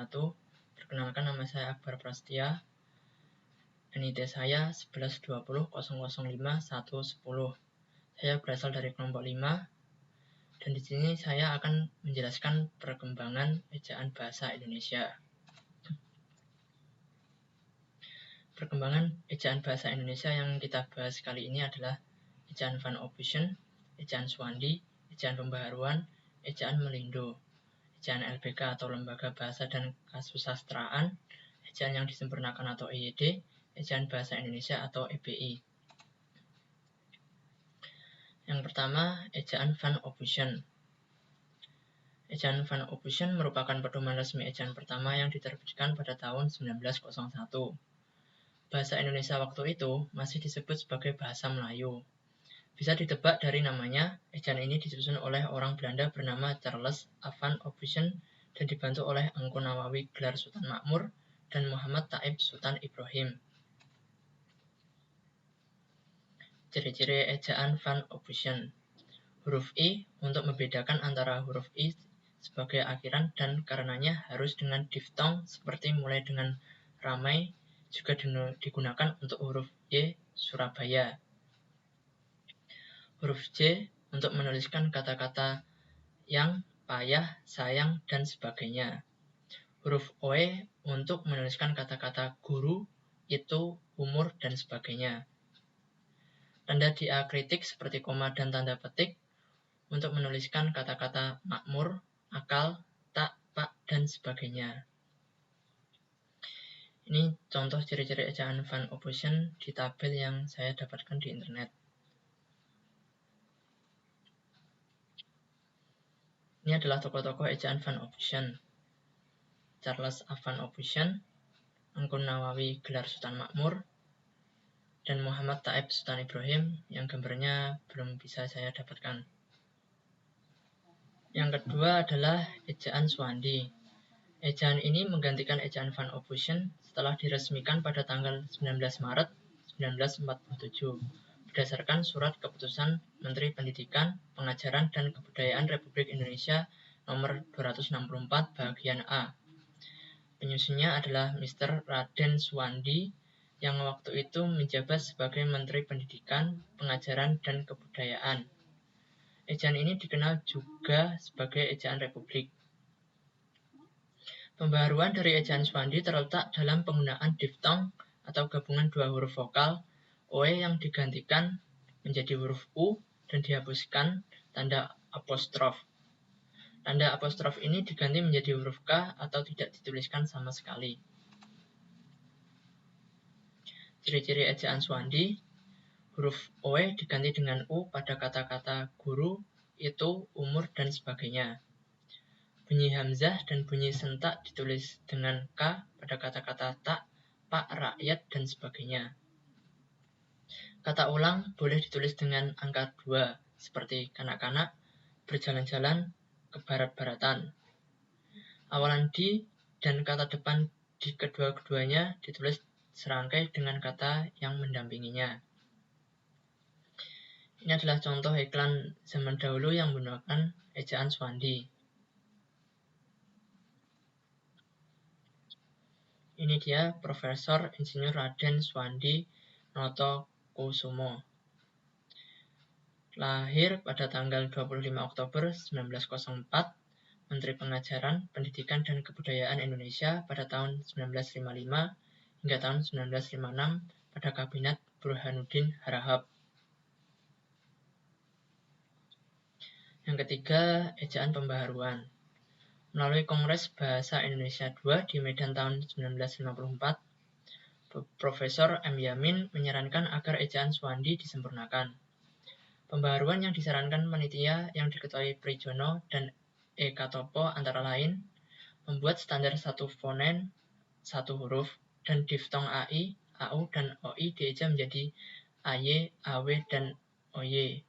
wabarakatuh. Perkenalkan, nama saya Akbar Prasetya. NIT saya 1120005110. Saya berasal dari kelompok 5 dan di sini saya akan menjelaskan perkembangan ejaan bahasa Indonesia. Perkembangan ejaan bahasa Indonesia yang kita bahas kali ini adalah ejaan Van Ophuijsen, ejaan Swandi, ejaan pembaharuan, ejaan Melindo, ejaan LBK atau Lembaga Bahasa dan Kasusastraan, ejaan yang disempurnakan atau EYD, ejaan Bahasa Indonesia atau EBI. Yang pertama, ejaan Van Ophuijsen. Ejaan Van Ophuijsen merupakan pedoman resmi ejaan pertama yang diterbitkan pada tahun 1901. Bahasa Indonesia waktu itu masih disebut sebagai bahasa Melayu. Bisa ditebak dari namanya, ejaan ini disusun oleh orang Belanda bernama Charles Van Ophuijsen dan dibantu oleh Engku Nawawi gelar Sultan Makmur dan Muhammad Taib Sultan Ibrahim. Ciri-ciri ejaan Van Ophuijsen. Huruf I untuk membedakan antara huruf I sebagai akhiran dan karenanya harus dengan diftong seperti mulai dengan ramai, juga digunakan untuk huruf Y Surabaya. Huruf J untuk menuliskan kata-kata yang, payah, sayang, dan sebagainya. Huruf OE untuk menuliskan kata-kata guru, itu, umur, dan sebagainya. Tanda diakritik seperti koma dan tanda petik untuk menuliskan kata-kata makmur, akal, tak, pak, dan sebagainya. Ini contoh ciri-ciri ejaan Van Ophuijsen di tabel yang saya dapatkan di internet. Ini adalah tokoh-tokoh ejaan Van Ophuijsen. Charles Van Ophuijsen, Engku Nawawi gelar Sultan Makmur, dan Muhammad Taib Sultan Ibrahim yang gambarnya belum bisa saya dapatkan. Yang kedua adalah ejaan Swandi. Ejaan ini menggantikan ejaan Van Ophuijsen setelah diresmikan pada tanggal 19 Maret 1947 berdasarkan Surat Keputusan Menteri Pendidikan, Pengajaran, dan Kebudayaan Republik Indonesia nomor 264 bagian A. Penyusunnya adalah Mr. Raden Swandi yang waktu itu menjabat sebagai Menteri Pendidikan, Pengajaran, dan Kebudayaan. Ejaan ini dikenal juga sebagai ejaan Republik. Pembaharuan dari ejaan Swandi terletak dalam penggunaan diftong atau gabungan dua huruf vokal, OE yang digantikan menjadi huruf U dan dihapuskan tanda apostrof. Tanda apostrof ini diganti menjadi huruf K atau tidak dituliskan sama sekali. Ciri-ciri ejaan Swandi, huruf OE diganti dengan U pada kata-kata guru, itu, umur, dan sebagainya. Bunyi hamzah dan bunyi sentak ditulis dengan K pada kata-kata tak, pak, rakyat, dan sebagainya. Kata ulang boleh ditulis dengan angka 2, seperti kanak-kanak, berjalan-jalan, ke barat-baratan. Awalan di dan kata depan di kedua-keduanya ditulis serangkai dengan kata yang mendampinginya. Ini adalah contoh iklan zaman dahulu yang menggunakan ejaan Swandi. Ini dia Profesor Insinyur Raden Swandi Noto Kusumo. Lahir pada tanggal 25 Oktober 1904, Menteri Pengajaran, Pendidikan, dan Kebudayaan Indonesia pada tahun 1955 hingga tahun 1956 pada Kabinet Burhanuddin Harahap. Yang ketiga, ejaan pembaharuan. Melalui Kongres Bahasa Indonesia II di Medan tahun 1954, Profesor M. Yamin menyarankan agar ejaan Swandi disempurnakan. Pembaharuan yang disarankan panitia yang diketuai Prijono dan E. Katopo antara lain membuat standar satu fonem, satu huruf, dan diftong AI, AU, dan OI dieja menjadi AY, AW, dan OY.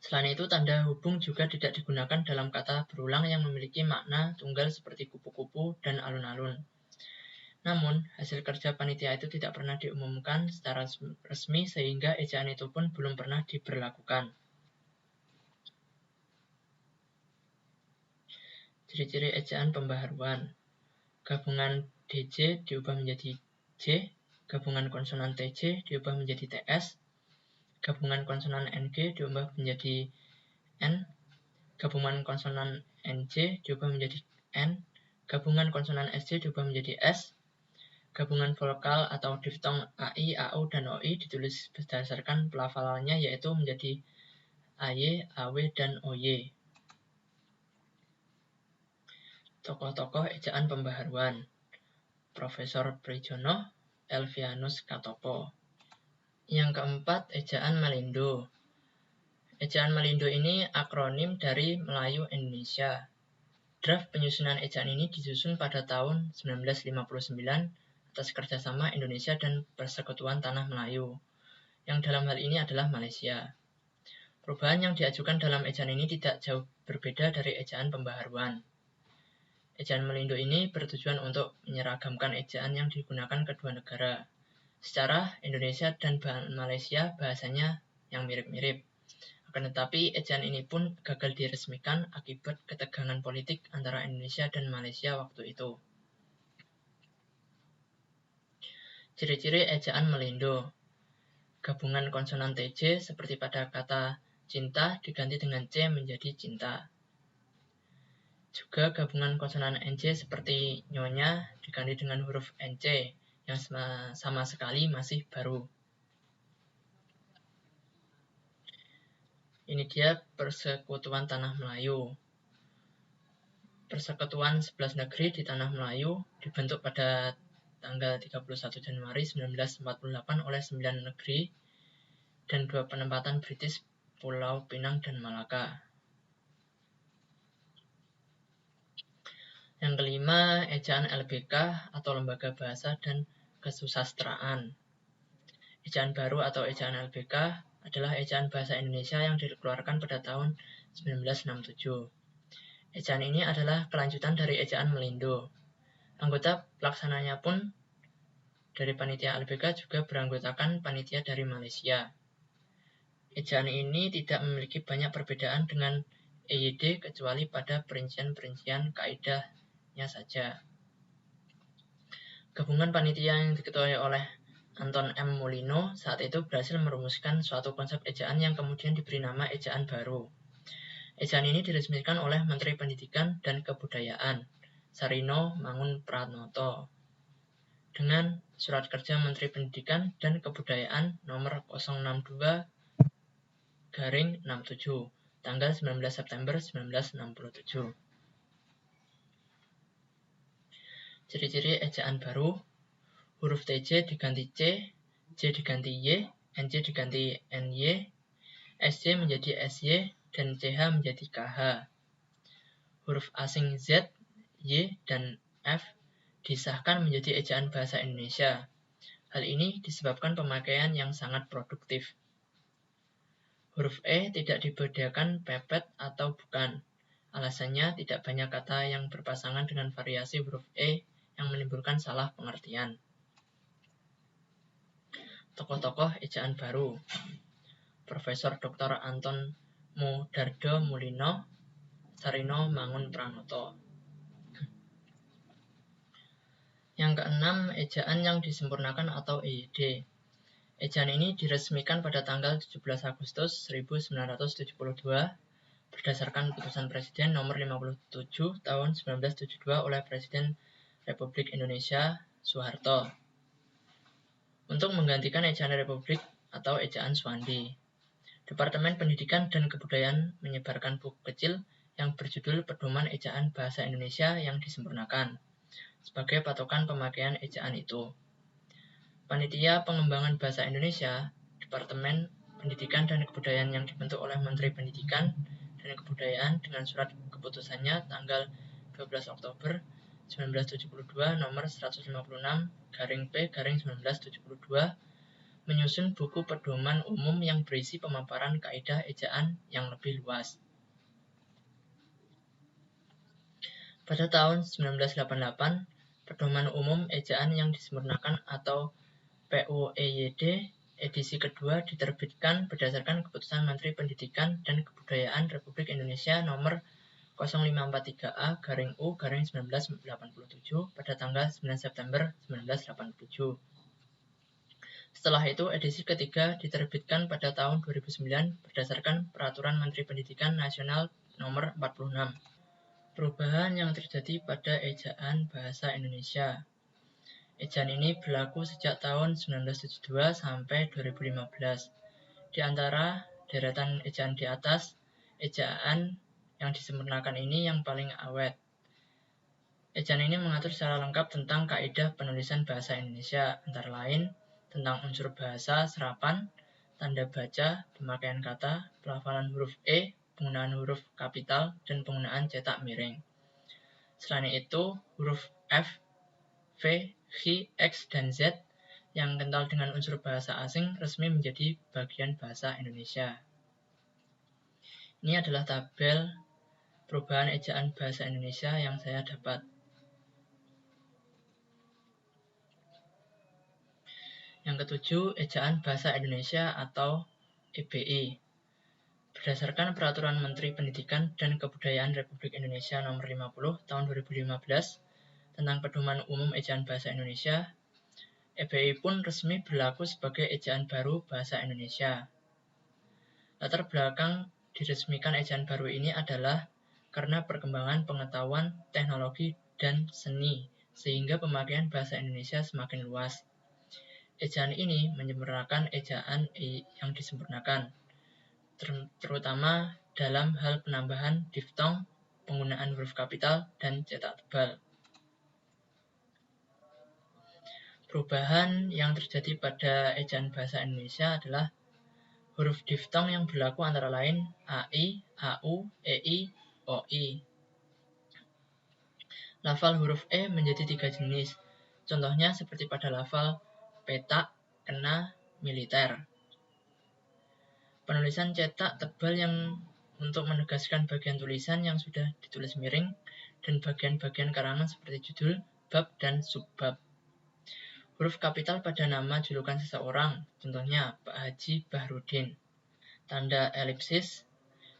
Selain itu, tanda hubung juga tidak digunakan dalam kata berulang yang memiliki makna tunggal seperti kupu-kupu dan alun-alun. Namun, hasil kerja panitia itu tidak pernah diumumkan secara resmi sehingga ejaan itu pun belum pernah diberlakukan. Ciri-ciri ejaan pembaharuan. Gabungan DJ diubah menjadi J, gabungan konsonan TJ diubah menjadi TS, gabungan konsonan NG diubah menjadi N, gabungan konsonan NJ diubah menjadi N, gabungan konsonan SJ diubah menjadi S, gabungan vokal atau diftong AI, AU, dan OI ditulis berdasarkan pelafalannya yaitu menjadi AY, AW, dan OY. Tokoh-tokoh ejaan pembaharuan: Profesor Prijono, Elvianus Katopo. Yang keempat, ejaan Malindo. Ejaan Malindo ini akronim dari Melayu Indonesia. Draft penyusunan ejaan ini disusun pada tahun 1959 atas kerjasama Indonesia dan Persekutuan Tanah Melayu, yang dalam hal ini adalah Malaysia. Perubahan yang diajukan dalam ejaan ini tidak jauh berbeda dari ejaan pembaharuan. Ejaan Malindo ini bertujuan untuk menyeragamkan ejaan yang digunakan kedua negara. Secara Indonesia dan Malaysia bahasanya yang mirip-mirip. Akan tetapi ejaan ini pun gagal diresmikan akibat ketegangan politik antara Indonesia dan Malaysia waktu itu. Ciri-ciri ejaan Malindo: gabungan konsonan TJ seperti pada kata cinta diganti dengan C menjadi cinta. Juga gabungan konsonan NC seperti nyonya diganti dengan huruf NC yang sama sekali masih baru. Ini dia Persekutuan Tanah Melayu. Persekutuan 11 negeri di Tanah Melayu dibentuk pada tanggal 31 Januari 1948 oleh 9 negeri dan 2 penempatan British, Pulau Pinang dan Malaka. Yang kelima, ejaan LBK atau Lembaga Bahasa dan Kesusastraan. Ejaan baru atau ejaan LBK adalah ejaan bahasa Indonesia yang dikeluarkan pada tahun 1967. Ejaan ini adalah kelanjutan dari ejaan Malindo. Anggota pelaksananya pun dari panitia LBK juga beranggotakan panitia dari Malaysia. Ejaan ini tidak memiliki banyak perbedaan dengan EYD kecuali pada perincian-perincian kaidahnya saja. Gabungan panitia yang diketuai oleh Anton M. Mulino saat itu berhasil merumuskan suatu konsep ejaan yang kemudian diberi nama ejaan baru. Ejaan ini diresmikan oleh Menteri Pendidikan dan Kebudayaan, Sarino Mangun Pranoto, dengan Surat Kerja Menteri Pendidikan dan Kebudayaan nomor 062/67, tanggal 19 September 1967. Ciri-ciri ejaan baru: huruf TJ diganti C, J diganti Y, NJ diganti NY, SJ menjadi SY, dan CH menjadi KH. Huruf asing Z, Y, dan F disahkan menjadi ejaan bahasa Indonesia. Hal ini disebabkan pemakaian yang sangat produktif. Huruf E tidak dibedakan pepet atau bukan. Alasannya tidak banyak kata yang berpasangan dengan variasi huruf E yang menimbulkan salah pengertian. Tokoh-tokoh ejaan baru: Profesor Dr. Anton Modardo Mulino, Sarino Mangun Pranoto. Yang keenam, ejaan yang disempurnakan atau EYD. Ejaan ini diresmikan pada tanggal 17 Agustus 1972 berdasarkan Keputusan Presiden nomor 57 tahun 1972 oleh Presiden Republik Indonesia Soeharto untuk menggantikan ejaan Republik atau ejaan Suwandi. Departemen Pendidikan dan Kebudayaan menyebarkan buku kecil yang berjudul Pedoman Ejaan Bahasa Indonesia yang Disempurnakan sebagai patokan pemakaian ejaan itu. Panitia Pengembangan Bahasa Indonesia, Departemen Pendidikan dan Kebudayaan yang dibentuk oleh Menteri Pendidikan dan Kebudayaan dengan surat keputusannya tanggal 12 Oktober 1972 nomor 156/P/1972 menyusun buku pedoman umum yang berisi pemaparan kaidah ejaan yang lebih luas. Pada tahun 1988, Pedoman Umum Ejaan yang Disempurnakan atau PUEYD edisi kedua diterbitkan berdasarkan Keputusan Menteri Pendidikan dan Kebudayaan Republik Indonesia nomor 0543A/U/1987 pada tanggal 9 September 1987. Setelah itu, edisi ketiga diterbitkan pada tahun 2009 berdasarkan Peraturan Menteri Pendidikan Nasional Nomor 46. Perubahan yang terjadi pada ejaan bahasa Indonesia. Ejaan ini berlaku sejak tahun 1972 sampai 2015. Di antara deretan ejaan di atas, ejaan yang disempurnakan ini yang paling awet. Ejaan ini mengatur secara lengkap tentang kaidah penulisan bahasa Indonesia, antara lain tentang unsur bahasa, serapan, tanda baca, pemakaian kata, pelafalan huruf E, penggunaan huruf kapital, dan penggunaan cetak miring. Selain itu, huruf F, V, H, X, dan Z yang kental dengan unsur bahasa asing resmi menjadi bagian bahasa Indonesia. Ini adalah tabel perubahan ejaan bahasa Indonesia yang saya dapat. Yang ketujuh, ejaan bahasa Indonesia atau EBI. Berdasarkan Peraturan Menteri Pendidikan dan Kebudayaan Republik Indonesia Nomor 50 Tahun 2015 tentang Pedoman Umum Ejaan Bahasa Indonesia, EBI pun resmi berlaku sebagai ejaan baru bahasa Indonesia. Latar belakang diresmikan ejaan baru ini adalah karena perkembangan pengetahuan, teknologi, dan seni, sehingga pemakaian bahasa Indonesia semakin luas. Ejaan ini menyempurnakan ejaan yang disempurnakan, terutama dalam hal penambahan diftong, penggunaan huruf kapital, dan cetak tebal. Perubahan yang terjadi pada ejaan bahasa Indonesia adalah huruf diftong yang berlaku antara lain AI, AU, EI, OI. Lafal huruf E menjadi 3 jenis, contohnya seperti pada lafal petak, kena, militer. Penulisan cetak tebal yang untuk menegaskan bagian tulisan yang sudah ditulis miring dan bagian-bagian karangan seperti judul, bab, dan subbab. Huruf kapital pada nama julukan seseorang, contohnya Pak Haji Bahrudin. Tanda elipsis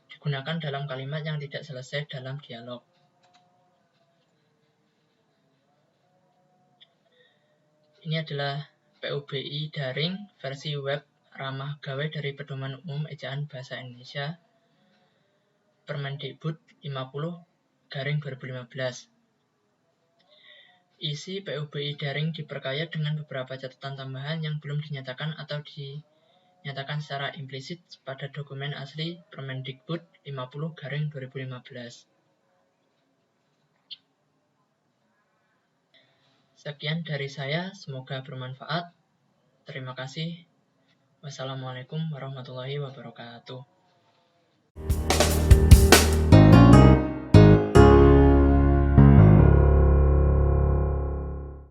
digunakan dalam kalimat yang tidak selesai dalam dialog. Ini adalah PUBI daring versi web ramah gawe dari Pedoman Umum Ejaan Bahasa Indonesia Permendikbud 50/2015. Isi PUBI daring diperkaya dengan beberapa catatan tambahan yang belum dinyatakan atau dinyatakan secara implisit pada dokumen asli Permendikbud 50/2015. Sekian dari saya, semoga bermanfaat. Terima kasih. Wassalamualaikum warahmatullahi wabarakatuh.